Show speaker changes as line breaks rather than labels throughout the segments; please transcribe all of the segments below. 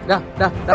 Da, da, da.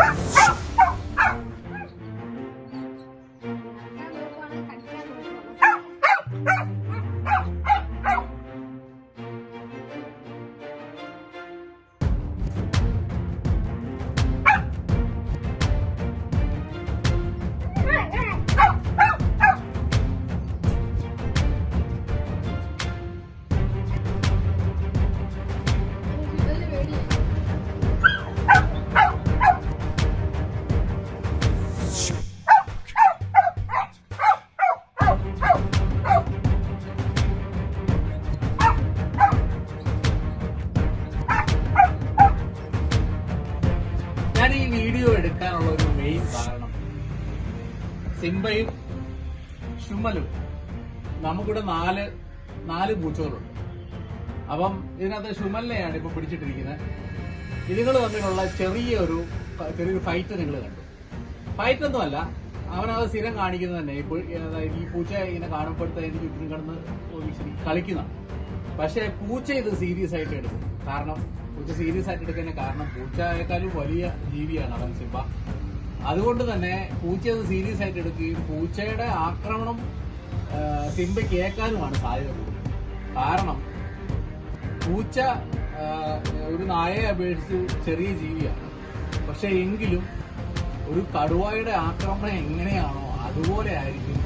ഈ video എടുക്കാനുള്ള ഒരു മെയിൻ കാരണം സിംബയും ഷുമലും നമുക്കിവിടെ നാല് പൂച്ചകളുണ്ട്. അപ്പം ഇതിനകത്ത് ഷുമലിനെയാണ് ഇപ്പൊ പിടിച്ചിട്ടിരിക്കുന്നത്. ഇതുങ്ങൾ തമ്മിലുള്ള ചെറിയൊരു ഫൈറ്റ് നിങ്ങൾ കണ്ടു. ഫൈറ്റ് ഒന്നുമല്ല, അവനത് സ്ഥിരം കാണിക്കുന്നത് തന്നെ. ഈ പൂച്ച ഇങ്ങനെ കാണുമ്പോഴത്തേക്ക് ചുറ്റും കിടന്ന് കളിക്കുന്നതാണ്. പക്ഷെ പൂച്ച ഇത് സീരിയസ് ആയിട്ട് എടുക്കും. കാരണം പൂച്ച സീരിയസ് ആയിട്ട് എടുക്കുന്ന കാരണം പൂച്ചയേക്കാളും വലിയ ജീവിയാണ് അവൻ സിംബ. അതുകൊണ്ട് തന്നെ പൂച്ച അത് സീരിയസ് ആയിട്ട് എടുക്കുകയും പൂച്ചയുടെ ആക്രമണം സിംബ കേൾക്കാനുമാണ് സാധ്യത കൂടുതൽ. കാരണം പൂച്ച ഒരു നായയെ അപേക്ഷിച്ച് ചെറിയ ജീവിയാണ്. പക്ഷെ എങ്കിലും ഒരു കടുവയുടെ ആക്രമണം എങ്ങനെയാണോ അതുപോലെ ആയിരിക്കും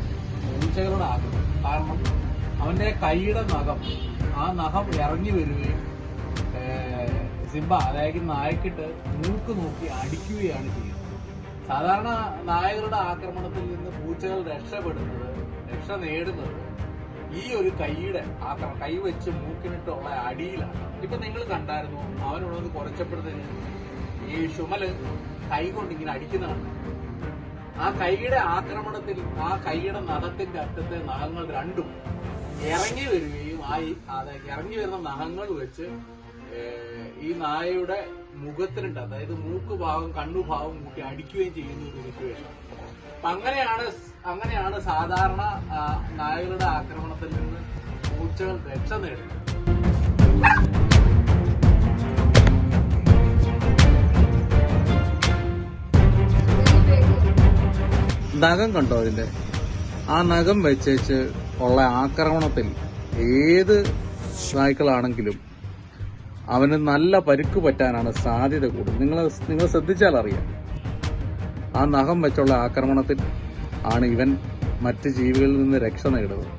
പൂച്ചകളുടെ ആക്രമണം. കാരണം അവന്റെ കൈയുടെ നഖം, ആ നഖം ഇറങ്ങി വരികയും സിംബ അതായത് നായക്കിട്ട് മൂക്ക് നോക്കി അടിക്കുകയാണ് ചെയ്യുന്നത്. സാധാരണ നായകളുടെ ആക്രമണത്തിൽ നിന്ന് പൂച്ചകൾ രക്ഷ നേടുന്നത് ഈ ഒരു കൈയുടെ ആക്രമണം, കൈ വെച്ച് മൂക്കിനിട്ടുള്ള അടിയിലാണ്. ഇപ്പൊ നിങ്ങൾ കണ്ടായിരുന്നു, അവനുള്ളത് കുറച്ചപ്പോഴത്തേന് ഈ ഷുമല് കൈ കൊണ്ട് ഇങ്ങനെ അടിക്കുന്നതാണ്. ആ കൈയുടെ ആക്രമണത്തിൽ ആ കൈയുടെ നഖത്തിന്റെ അറ്റത്തെ നഖങ്ങൾ രണ്ടും ഇറങ്ങി വരികയും ഇറങ്ങി വരുന്ന നഖങ്ങൾ വെച്ച് ഈ നായയുടെ മുഖത്തിനുണ്ട്, അതായത് മൂക്ക് ഭാഗം കണ്ണുഭാഗം കൂട്ടി അടിക്കുകയും ചെയ്യുന്ന ഒരു സിറ്റുവേഷൻ. അപ്പൊ അങ്ങനെയാണ് സാധാരണ നായകളുടെ ആക്രമണത്തിൽ നിന്ന് പൂച്ചകൾ രക്ഷ നേടുന്നത്. നഖം കണ്ടോ അതിന്റെ? ആ നഖം വെച്ചേച്ച് ഉള്ള ആക്രമണത്തിൽ ഏത് നായ്ക്കളാണെങ്കിലും അവന് നല്ല പരിക്ക് പറ്റാനാണ് സാധ്യത കൂടുതൽ. നിങ്ങൾ ശ്രദ്ധിച്ചാൽ അറിയാം. ആ നഖം വെച്ചുള്ള ആക്രമണത്തിൽ ആണ് ഇവൻ മറ്റ് ജീവികളിൽ നിന്ന് രക്ഷ നേടുന്നത്.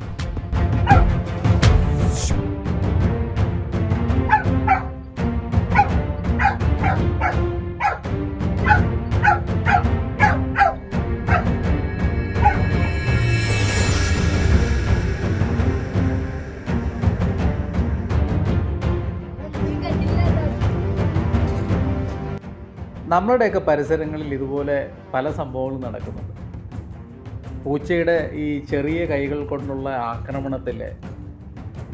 നമ്മളുടെയൊക്കെ പരിസരങ്ങളിൽ ഇതുപോലെ പല സംഭവങ്ങളും നടക്കുന്നുണ്ട്. പൂച്ചയുടെ ഈ ചെറിയ കൈകൾ കൊണ്ടുള്ള ആക്രമണത്തിൽ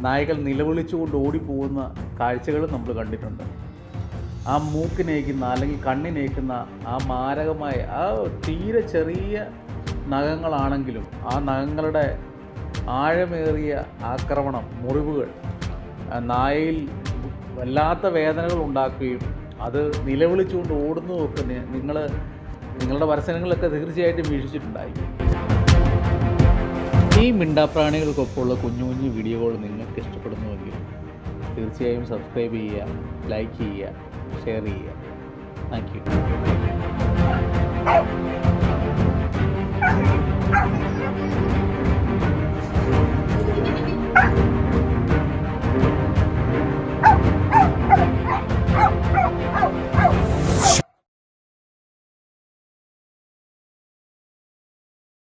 നായ്കൾ നിലവിളിച്ചുകൊണ്ട് ഓടിപ്പോകുന്ന കാഴ്ചകളും നമ്മൾ കണ്ടിട്ടുണ്ട്. ആ മൂക്കിനേക്കുന്ന അല്ലെങ്കിൽ കണ്ണിനേക്കുന്ന ആ മാരകമായ ആ തീരെ ചെറിയ നഖങ്ങളാണെങ്കിലും ആ നഖങ്ങളുടെ ആഴമേറിയ ആക്രമണം, മുറിവുകൾ നായയിൽ വല്ലാത്ത വേദനകൾ ഉണ്ടാക്കുകയും അത് നിലവിളിച്ചുകൊണ്ട് ഓടുന്നതൊക്കെ നിങ്ങളുടെ പരിസരങ്ങളിലൊക്കെ തീർച്ചയായിട്ടും വീക്ഷിച്ചിട്ടുണ്ടായിരിക്കും. ഈ മിണ്ടാപ്രാണികൾക്കൊപ്പമുള്ള കുഞ്ഞു കുഞ്ഞു വീഡിയോകൾ നിങ്ങൾക്ക് ഇഷ്ടപ്പെടുന്നുവെങ്കിൽ തീർച്ചയായും സബ്സ്ക്രൈബ് ചെയ്യുക, ലൈക്ക് ചെയ്യുക, ഷെയർ ചെയ്യുക. Thank you.